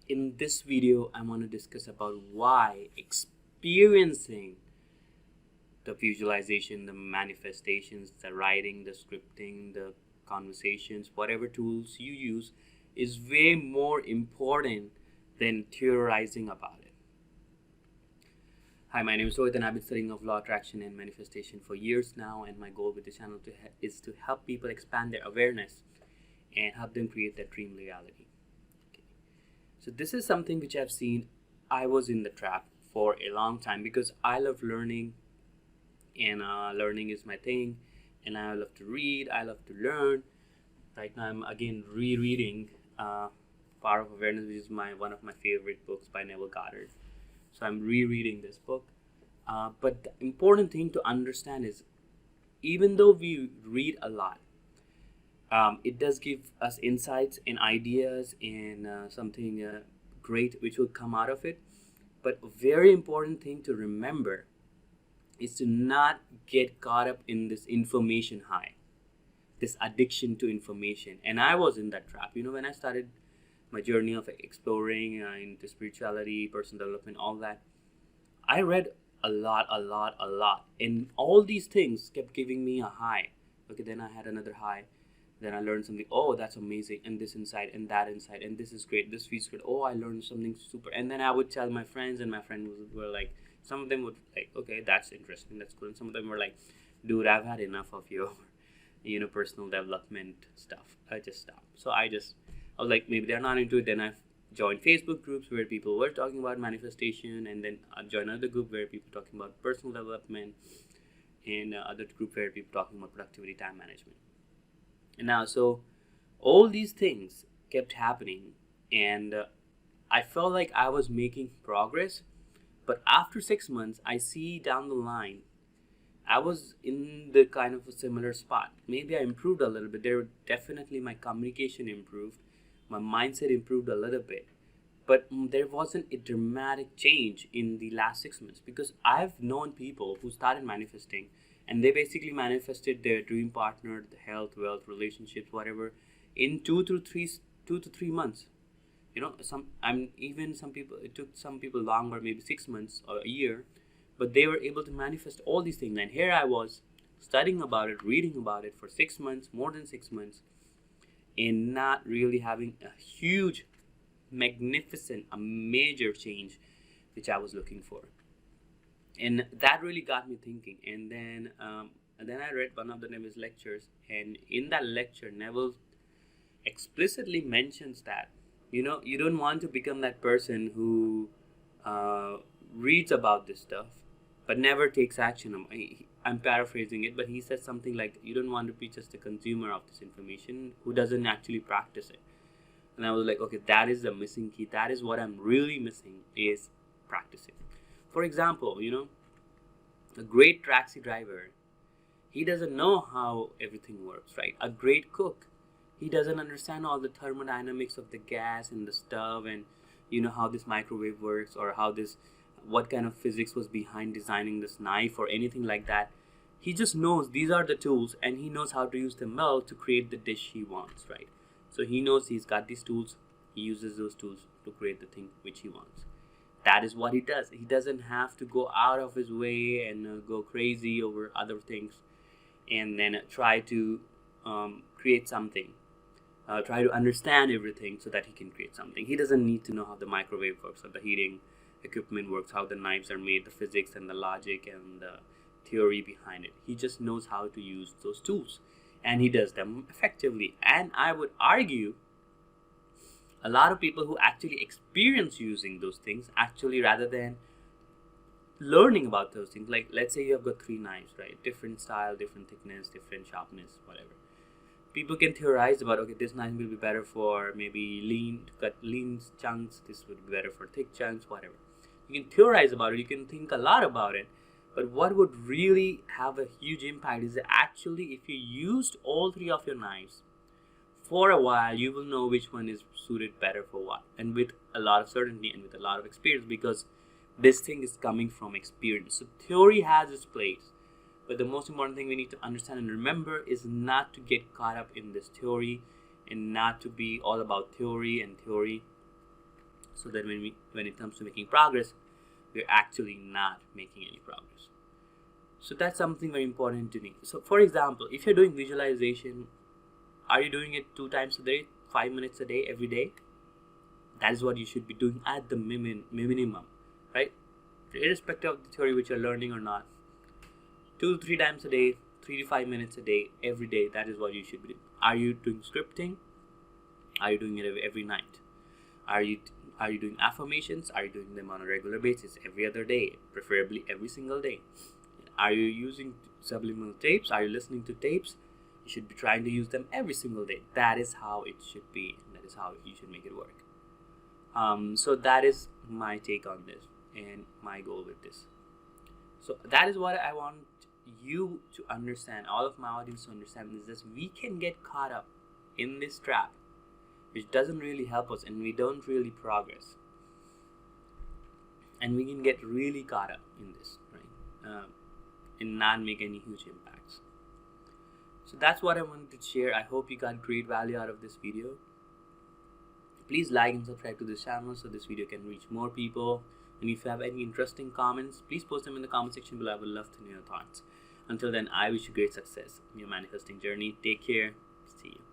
In this video, I want to discuss about why experiencing the visualization, the manifestations, the writing, the scripting, the conversations, whatever tools you use is way more important than theorizing about it. Hi, my name is Rohit and I've been studying of law, attraction and manifestation for years now, and my goal with the channel is to help people expand their awareness and help them create their dream reality. So this is something which I've seen. I was in the trap for a long time because I love learning, and learning is my thing, and I love to read, I love to learn. Right now I'm again rereading Power of Awareness, which is one of my favorite books by Neville Goddard. So I'm rereading this book. But the important thing to understand is, even though we read a lot, it does give us insights and ideas and something great which will come out of it. But a very important thing to remember is to not get caught up in this information high, this addiction to information. And I was in that trap. When I started my journey of exploring into spirituality, personal development, all that, I read a lot. And all these things kept giving me a high. Okay, then I had another high. Then I learned something. Oh, that's amazing. And this insight and that insight. And this is great. This feels good. Oh, I learned something super. And then I would tell my friends, and my friends were like, some of them would like, okay, that's interesting. That's cool. And some of them were like, dude, I've had enough of your, personal development stuff. I just stopped. So I was like, maybe they're not into it. Then I joined Facebook groups where people were talking about manifestation. And then I joined another group where people talking about personal development. And other group where people talking about productivity, time management. And now, so all these things kept happening, and I felt like I was making progress. But after 6 months, I see down the line, I was in the kind of a similar spot. Maybe I improved a little bit. Definitely my communication improved. My mindset improved a little bit. But there wasn't a dramatic change in the last 6 months, because I've known people who started manifesting, and they basically manifested their dream partner, the health, wealth, relationships, whatever, in 2 to 3 months. Some people, it took some people longer, maybe 6 months or a year, but they were able to manifest all these things. And here I was studying about it, reading about it for 6 months, more than 6 months, and not really having a huge, magnificent, a major change which I was looking for. And that really got me thinking. And then I read one of the Neville's lectures, and in that lecture, Neville explicitly mentions that you don't want to become that person who reads about this stuff but never takes action. I'm paraphrasing it, but he says something like, you don't want to be just a consumer of this information who doesn't actually practice it. And I was like, okay, that is the missing key. That is what I'm really missing, is practicing. For example, a great taxi driver, he doesn't know how everything works, right? A great cook, he doesn't understand all the thermodynamics of the gas and the stove, and how this microwave works, or what kind of physics was behind designing this knife or anything like that. He just knows these are the tools, and he knows how to use them well to create the dish he wants, right? So he knows he's got these tools, he uses those tools to create the thing which he wants. That is what he does. He doesn't have to go out of his way and go crazy over other things, and then try to create something. Try to understand everything so that he can create something. He doesn't need to know how the microwave works, or the heating equipment works, how the knives are made, the physics and the logic and the theory behind it. He just knows how to use those tools, and he does them effectively. And I would argue a lot of people who actually experience using those things, actually, rather than learning about those things, like let's say you have got 3 knives, right? Different style, different thickness, different sharpness, whatever. People can theorize about, okay, this knife will be better for maybe to cut lean chunks, this would be better for thick chunks, whatever. You can theorize about it, you can think a lot about it, but what would really have a huge impact is that actually, if you used all 3 of your knives for a while, you will know which one is suited better for what, and with a lot of certainty and with a lot of experience, because this thing is coming from experience. So theory has its place, but the most important thing we need to understand and remember is not to get caught up in this theory, and not to be all about theory and theory. so that when it comes to making progress, we're actually not making any progress. So that's something very important to me. So for example, if you're doing visualization, are you doing it 2 times a day, 5 minutes a day, every day? That is what you should be doing at the minimum, right? Irrespective of the theory which you're learning or not, 2 to 3 times a day, 3 to 5 minutes a day, every day. That is what you should be doing. Are you doing scripting? Are you doing it every night? Are you doing affirmations? Are you doing them on a regular basis, every other day, preferably every single day? Are you using subliminal tapes? Are you listening to tapes? You should be trying to use them every single day. That is how it should be. That is how you should make it work. So that is my take on this and my goal with this. So that is what I want you to understand, all of my audience to understand, is that we can get caught up in this trap, which doesn't really help us, and we don't really progress. And we can get really caught up in this, right? And not make any huge impacts. So that's what I wanted to share. I hope you got great value out of this video. Please like and subscribe to this channel so this video can reach more people. And if you have any interesting comments, please post them in the comment section below. I would love to know your thoughts. Until then, I wish you great success in your manifesting journey. Take care. See you.